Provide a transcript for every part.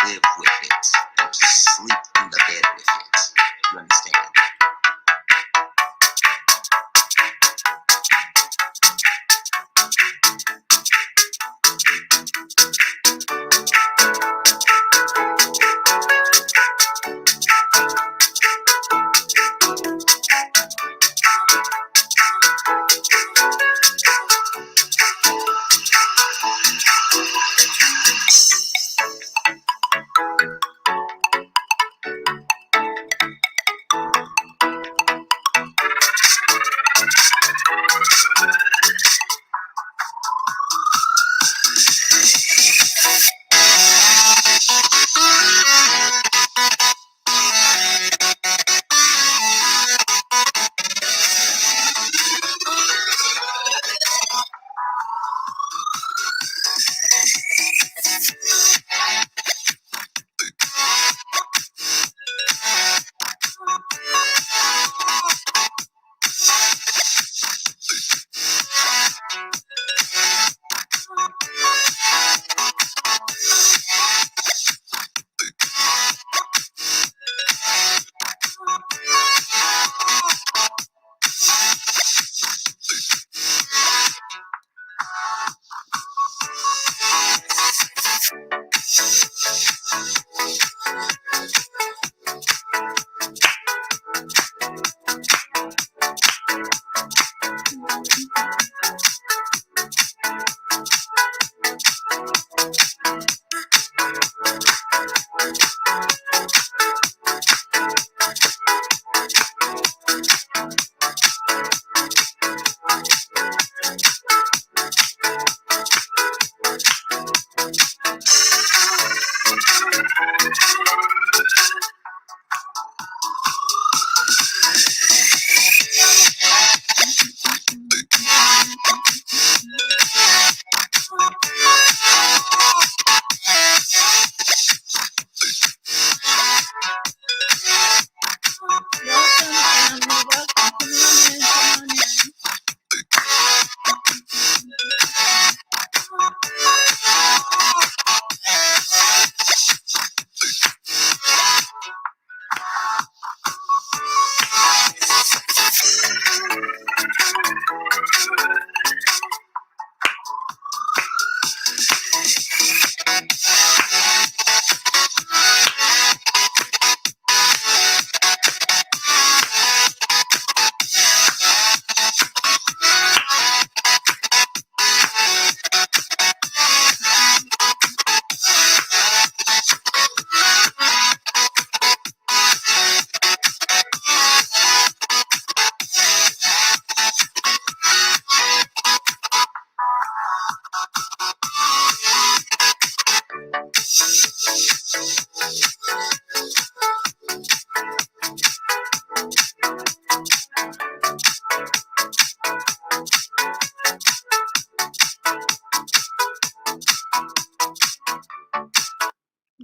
live with it. Don't sleep in the bed with it. You understand?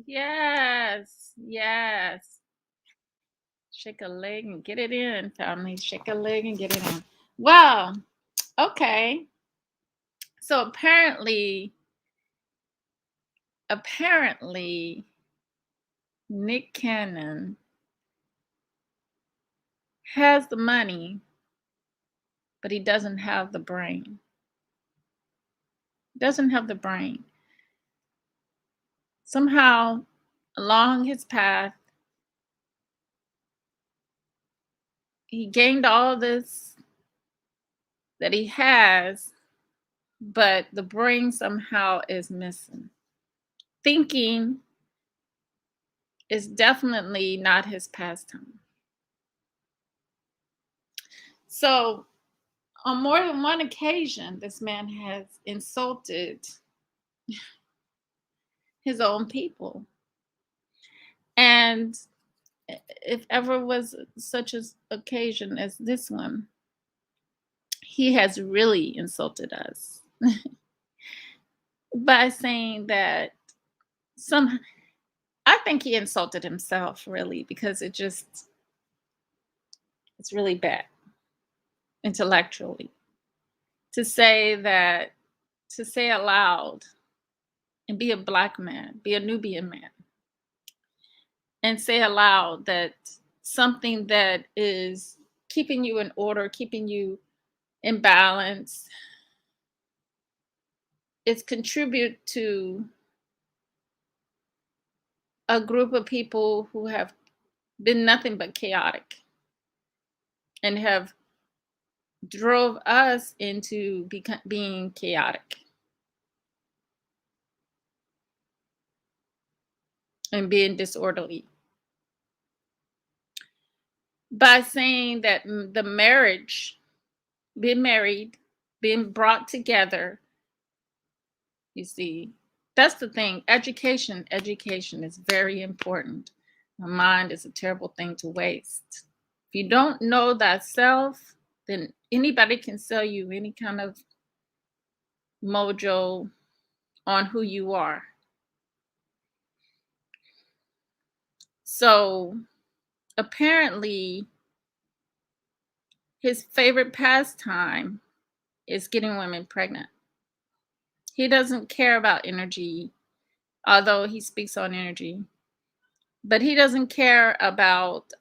Yes, yes. Shake a leg and get it in, family. Shake a leg and get it in. Well, okay. So apparently, Nick Cannon has the money, but he doesn't have the brain. Doesn't have the brain. Somehow, along his path, he gained all this that he has, but the brain somehow is missing. Thinking is definitely not his pastime. So, on more than one occasion, this man has insulted his own people. And if ever was such an occasion as this one, he has really insulted us by saying that I think he insulted himself really, because it's really bad intellectually to say aloud and be a black man, be a Nubian man, and say aloud that something that is keeping you in order, keeping you in balance, it's contribute to a group of people who have been nothing but chaotic and have drove us into being chaotic and being disorderly by saying that the marriage, being married, being brought together, you see, that's the thing. Education is very important. My mind is a terrible thing to waste. If you don't know thyself, then anybody can sell you any kind of mojo on who you are. So apparently, his favorite pastime is getting women pregnant. He doesn't care about energy, although he speaks on energy, but he doesn't care about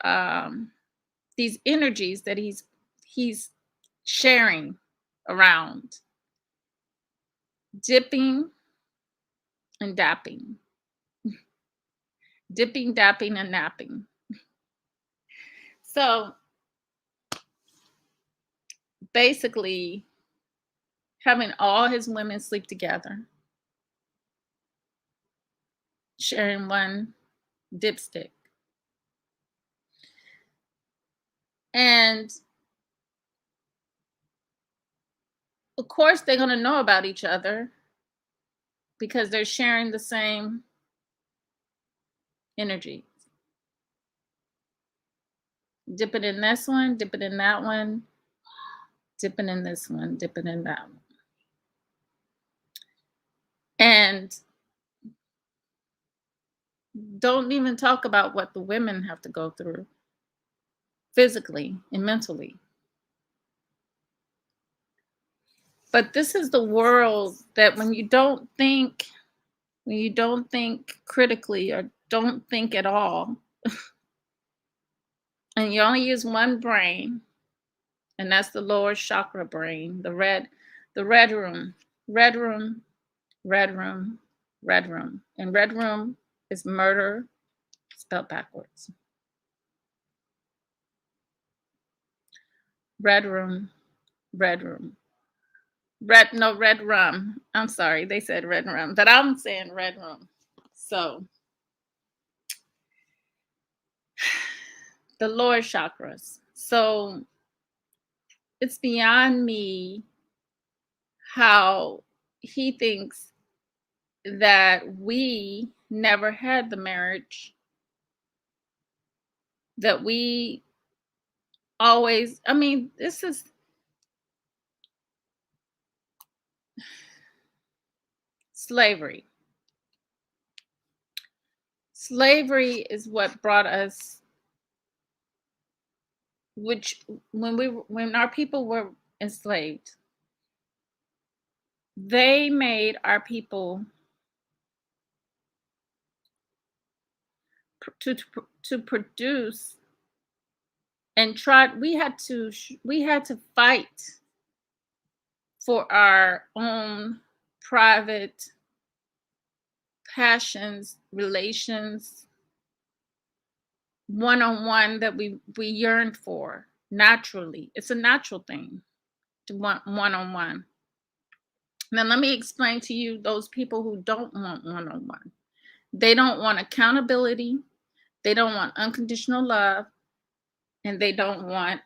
these energies that he's sharing around, dipping and dapping, dipping, dapping, and napping. So basically, having all his women sleep together, sharing one dipstick. And of course, they're going to know about each other because they're sharing the same energy. Dip it in this one, dip it in that one, dip it in this one, dip it in that one. And don't even talk about what the women have to go through physically and mentally. But this is the world that when you don't think critically or don't think at all, and you only use one brain, and that's the lower chakra brain, the red room, red room, red room, red room. And red room is murder spelled backwards. Red room, red room. Red rum. I'm sorry, they said red rum, but I'm saying red room. So the lower chakras. So it's beyond me how he thinks that we never had the marriage, that we always, I mean, this is slavery. Slavery is what brought us, which when our people were enslaved, they made our people to produce and tried. We had to fight for our own private passions, relations, one-on-one that we yearned for naturally. It's a natural thing to want one-on-one. Now let me explain to you those people who don't want one-on-one. They don't want accountability, they don't want unconditional love, and they don't want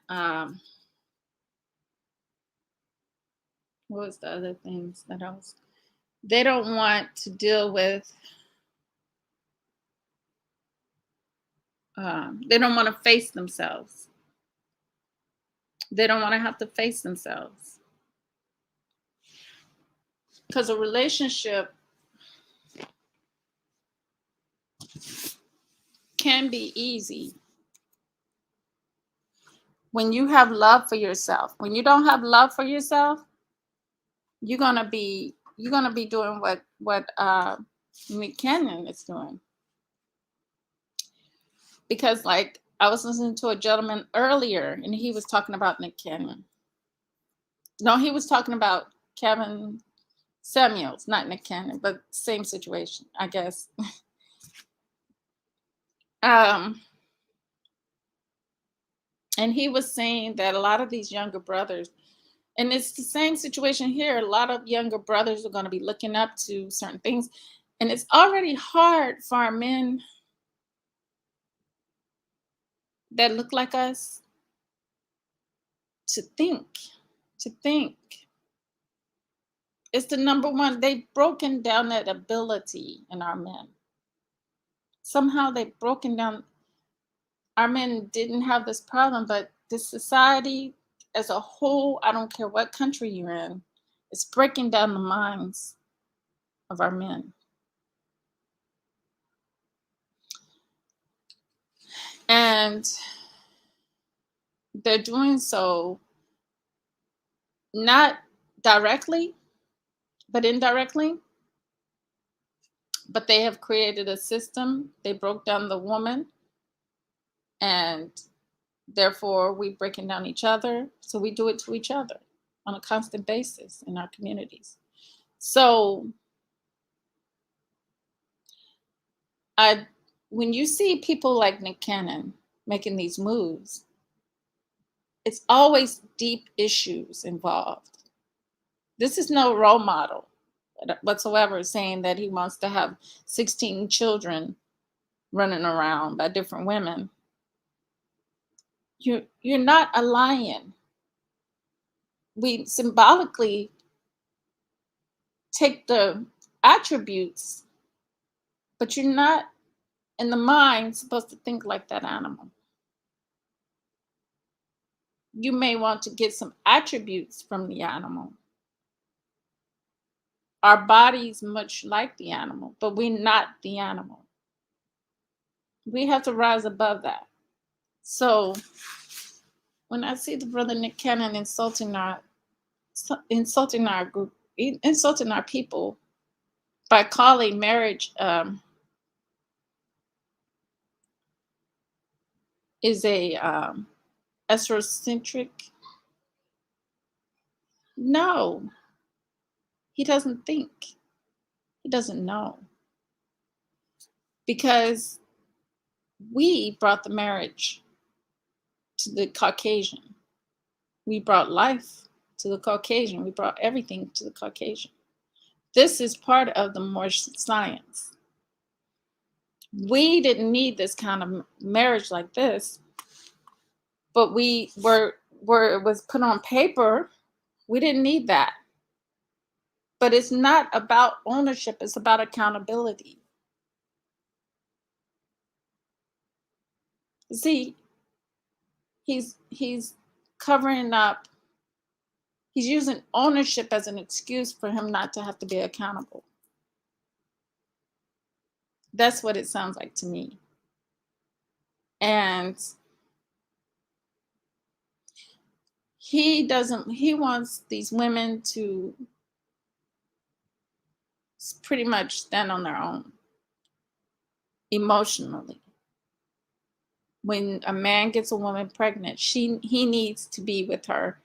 what was the other things that I was, they don't want to deal with they don't want to face themselves. They don't want to have to face themselves. Because a relationship can be easy when you have love for yourself. When you don't have love for yourself, you're gonna be doing what Canon is doing. Because, like, I was listening to a gentleman earlier, and he was talking about Nick Cannon. No, he was talking about Kevin Samuels, not Nick Cannon, but same situation, I guess. um, and he was saying that a lot of these younger brothers, and it's the same situation here, a lot of younger brothers are going to be looking up to certain things, and it's already hard for our men that look like us to think, to think. It's the number one. They've broken down that ability in our men. Somehow they've broken down. Our men didn't have this problem, but this society as a whole, I don't care what country you're in, it's breaking down the minds of our men. And they're doing so not directly, but indirectly. But they have created a system. They broke down the woman, and therefore we breaking down each other. So we do it to each other on a constant basis in our communities. So when you see people like Nick Cannon making these moves, it's always deep issues involved. This is no role model whatsoever saying that he wants to have 16 children running around by different women. You're not a lion. We symbolically take the attributes, but you're not in the mind supposed to think like that animal. You may want to get some attributes from the animal. Our body's much like the animal, but we're not the animal. We have to rise above that. So when I see the brother Nick Cannon insulting our group, insulting our people by calling marriage is a estrocentric. No, he doesn't think. He doesn't know. Because we brought the marriage to the Caucasian. We brought life to the Caucasian. We brought everything to the Caucasian. This is part of the Moorish science. We didn't need this kind of marriage like this, but it was put on paper. We didn't need that. But it's not about ownership, it's about accountability. See, he's covering up, he's using ownership as an excuse for him not to have to be accountable. That's what it sounds like to me. And he wants these women to pretty much stand on their own emotionally. When a man gets a woman pregnant, he needs to be with her.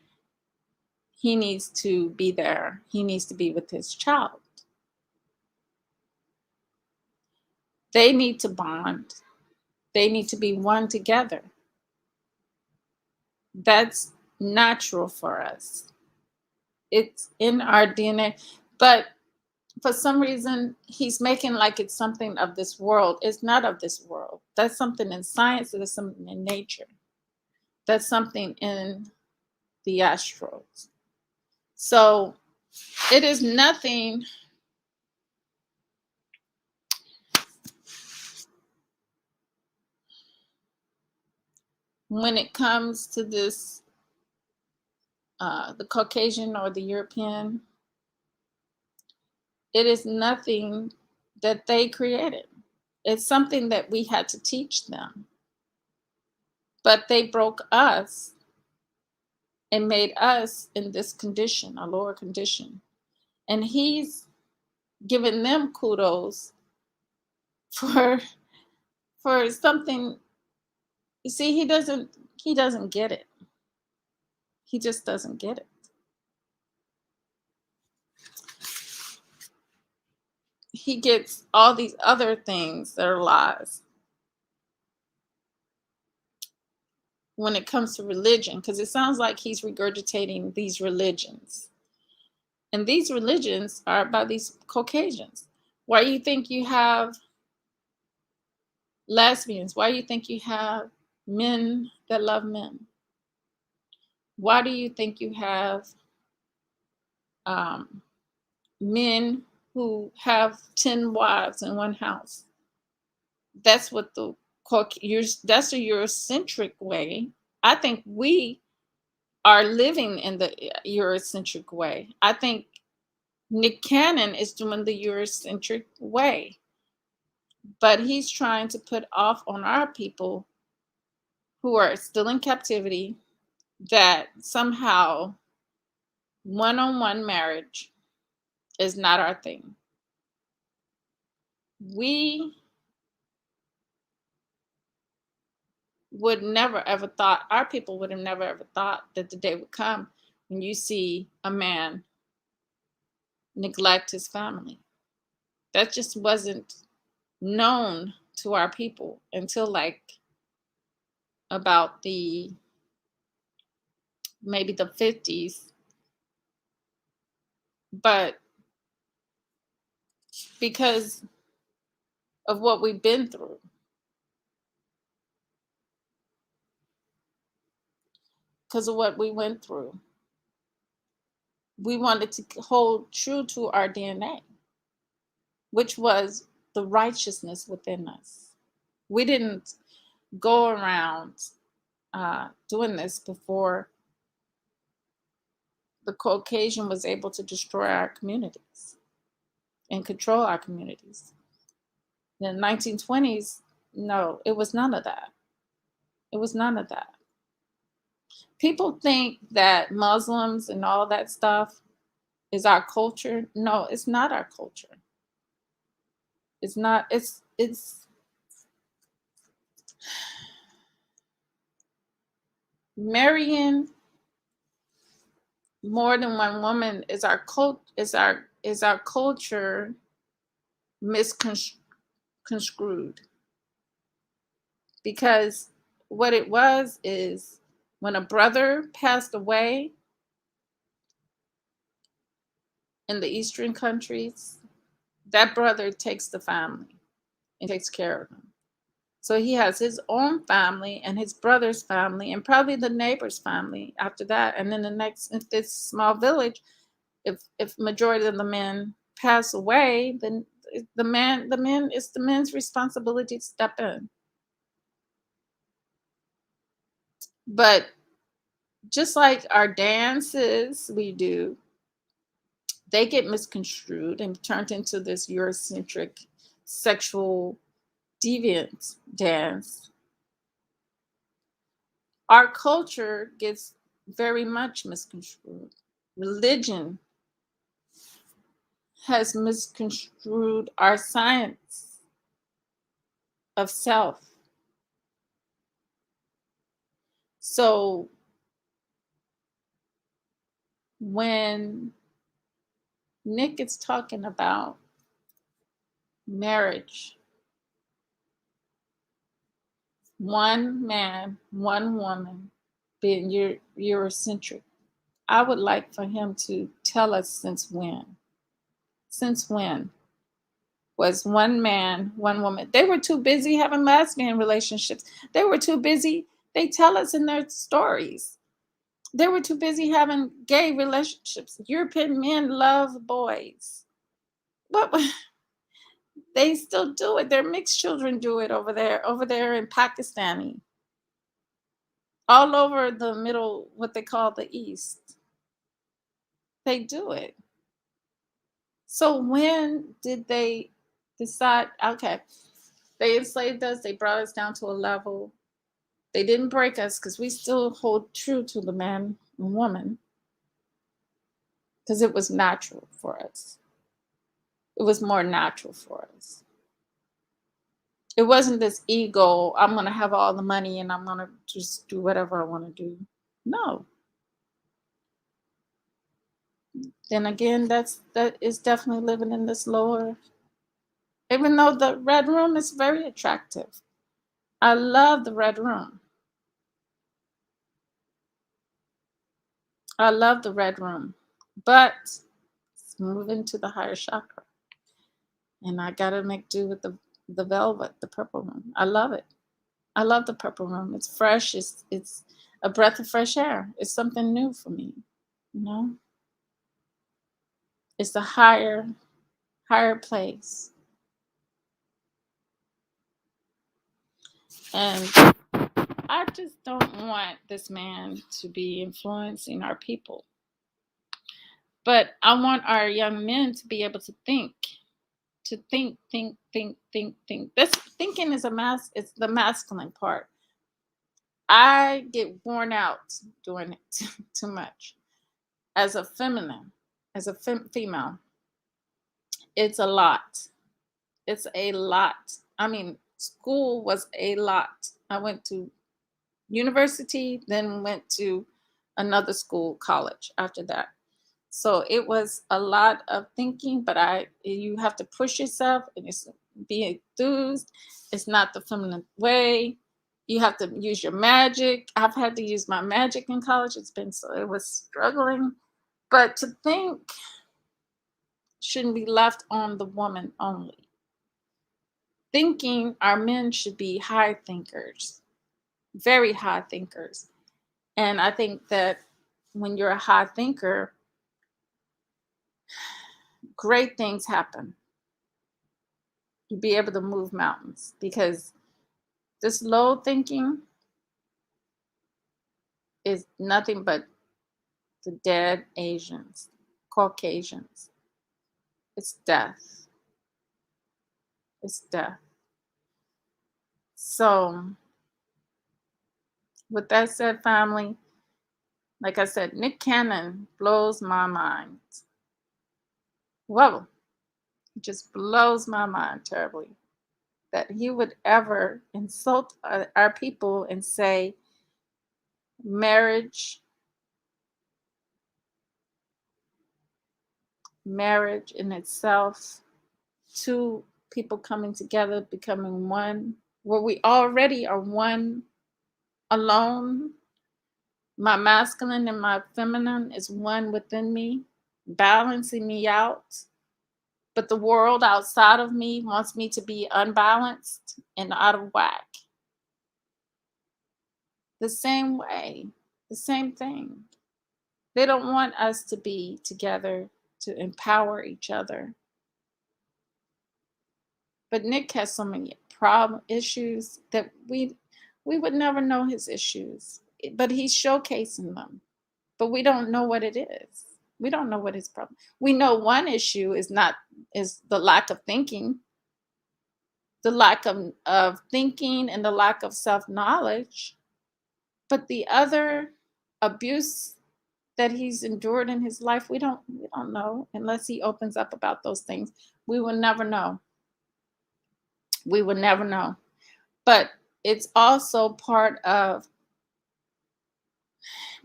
He needs to be there. He needs to be with his child. They need to bond. They need to be one together. That's natural for us. It's in our DNA. But for some reason, he's making like it's something of this world. It's not of this world. That's something in science. That's something in nature. That's something in the astros. So it is nothing. When it comes to this, the Caucasian or the European, it is nothing that they created. It's something that we had to teach them. But they broke us and made us in this condition, a lower condition. And he's giving them kudos for something You see, he doesn't get it. He just doesn't get it. He gets all these other things that are lies when it comes to religion, because it sounds like he's regurgitating these religions. And these religions are by these Caucasians. Why do you think you have lesbians? Why do you think you have men that love men? Why do you think you have um, men who have 10 wives in one house? That's what that's a Eurocentric way. I think we are living in the Eurocentric way. I think Nick Cannon is doing the Eurocentric way, but he's trying to put off on our people who are still in captivity that somehow one-on-one marriage is not our thing. We would never ever thought, our people would have never ever thought that the day would come when you see a man neglect his family. That just wasn't known to our people until like about the maybe the 50s. But because of what we've been through, because of what we went through, we wanted to hold true to our DNA, which was the righteousness within us. We didn't go around doing this before the Caucasian was able to destroy our communities and control our communities. In the 1920s, no, it was none of that. It was none of that. People think that Muslims and all that stuff is our culture. No, it's not our culture. It's not. It's marrying more than one woman is our cult. Is our culture misconstrued? Because what it was is when a brother passed away in the Eastern countries, that brother takes the family and takes care of them. So he has his own family and his brother's family and probably the neighbor's family after that. And then the next, if this small village, if majority of the men pass away, then it's the men's responsibility to step in. But just like our dances we do, they get misconstrued and turned into this Eurocentric sexual deviant dance. Our culture gets very much misconstrued. Religion has misconstrued our science of self. So when Nick is talking about marriage, one man, one woman being Eurocentric, I would like for him to tell us since when. Since when was one man, one woman? They were too busy having lesbian relationships. They were too busy. They tell us in their stories. They were too busy having gay relationships. European men love boys. But they still do it. Their mixed children do it over there in Pakistani, all over the middle, what they call the East. They do it. So when did they decide, okay, they enslaved us, they brought us down to a level. They didn't break us because we still hold true to the man and woman because it was natural for us. It was more natural for us. It wasn't this ego, I'm going to have all the money and I'm going to just do whatever I want to do. No. Then again, that is definitely living in this lower. Even though the red room is very attractive. I love the red room. I love the red room. But it's moving to the higher chakra. And I gotta make do with the velvet, the purple room. I love it. I love the purple room. It's fresh. It's a breath of fresh air. It's something new for me. You know, it's a higher place. And I just don't want this man to be influencing our people. But I want our young men to be able to think, think. This thinking is it's the masculine part. I get worn out doing it too much. As a feminine, as a female, it's a lot. It's a lot. I mean, school was a lot. I went to university, then went to another school, college after that. So it was a lot of thinking, but you have to push yourself and it's be enthused. It's not the feminine way. You have to use your magic. I've had to use my magic in college. It was struggling. But to think shouldn't be left on the woman only. Thinking, our men should be high thinkers, very high thinkers. And I think that when you're a high thinker, great things happen. You'll be able to move mountains because this low thinking is nothing but the dead Asians, Caucasians. It's death. It's death. So, with that said, family, like I said, Nick Cannon blows my mind. Whoa, it just blows my mind terribly that he would ever insult our people and say marriage in itself, two people coming together, becoming one, where we already are one alone. My masculine and my feminine is one within me, balancing me out. But the world outside of me wants me to be unbalanced and out of whack. The same way, the same thing. They don't want us to be together to empower each other. But Nick has so many issues that we would never know his issues. But he's showcasing them. But we don't know what it is. We don't know what his problem. We know one issue is the lack of thinking, the lack of thinking and the lack of self-knowledge. But the other abuse that he's endured in his life, we don't know unless he opens up about those things. We will never know. We will never know. But it's also part of,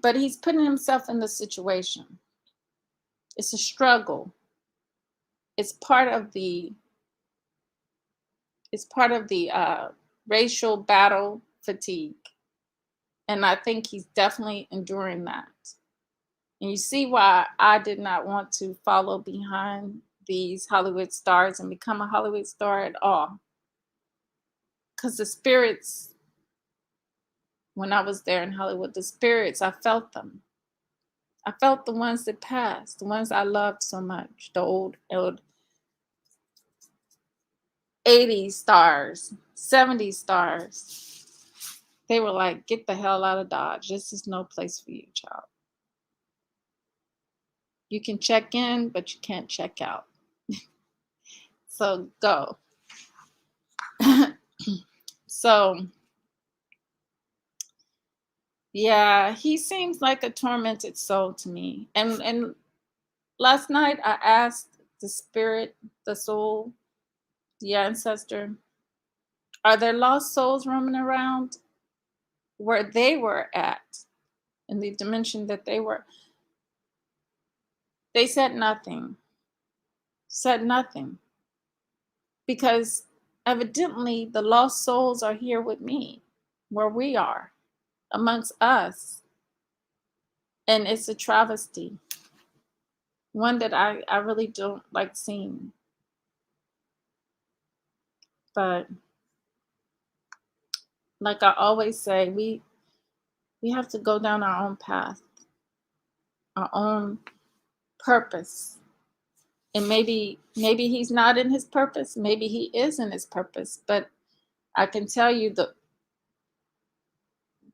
but he's putting himself in the situation. It's a struggle. It's part of the racial battle fatigue. And I think he's definitely enduring that. And you see why I did not want to follow behind these Hollywood stars and become a Hollywood star at all. Because the spirits, when I was there in Hollywood, the spirits, I felt them. I felt the ones that passed, the ones I loved so much, the old 80s stars, 70s stars. They were like, get the hell out of Dodge. This is no place for you, child. You can check in, but you can't check out. So go. So, yeah, he seems like a tormented soul to me. And last night I asked the spirit, the soul, the ancestor, Are there lost souls roaming around where they were at in the dimension that they were? They said nothing, said nothing, because evidently the lost souls are here with me, where we are, amongst us. And it's a travesty, one that I really don't like seeing. But like I always say, we have to go down our own path, our own purpose. And maybe he's not in his purpose, maybe he is in his purpose, but I can tell you that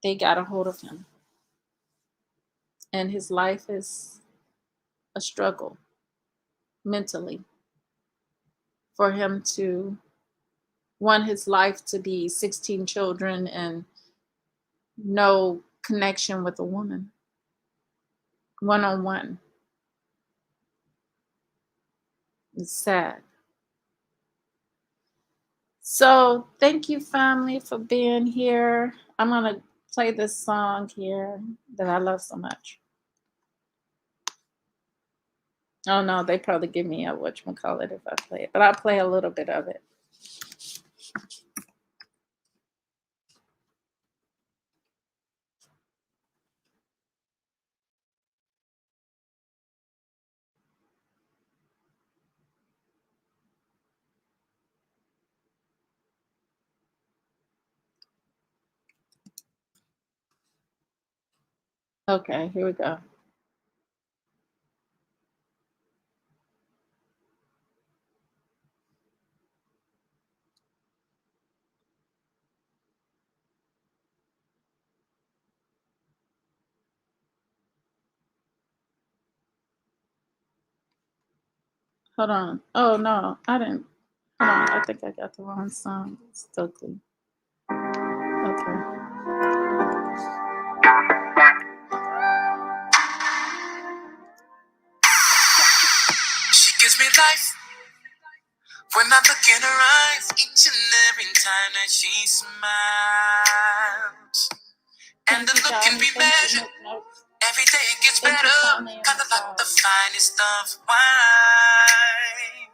they got a hold of him. And his life is a struggle mentally for him to want his life to be 16 children and no connection with a woman, one on one. It's sad. So thank you, family, for being here. I'm going to play this song here that I love so much. Oh no, they probably give me a whatchamacallit if I play it, but I'll play a little bit of it. Okay, here we go. Hold on. Oh no, I didn't. Hold on. I think I got the wrong song. It's Stokely. Okay. She gives me life when I look in her eyes each and every time that she smiles. And the look can be measured. Every day it gets better. Kinda like the finest of wine.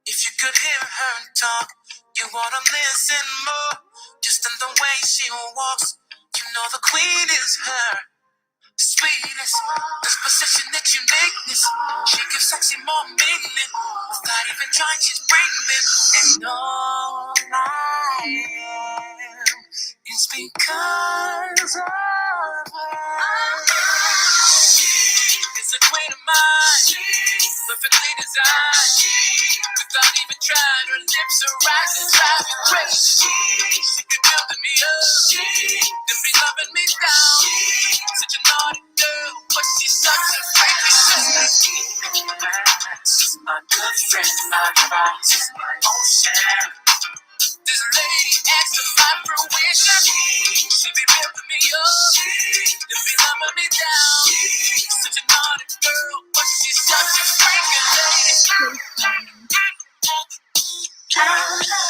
If you could hear her talk, you wanna listen more. Just in the way she walks, you know the queen is her. Sweetness, disposition that uniqueness. She gives sexy more meaning. Without even trying, she's breathing. And all I am is because of her. She is a queen of mine, perfectly designed. Without even trying, her lips are rising, drive me crazy. She be building me up, then be loving me down. Such a naughty girl, but she's such a freaky sister. My good friend, my prize, my ocean. This lady acts to my fruition. She be building me up, then be loving me down. Such a naughty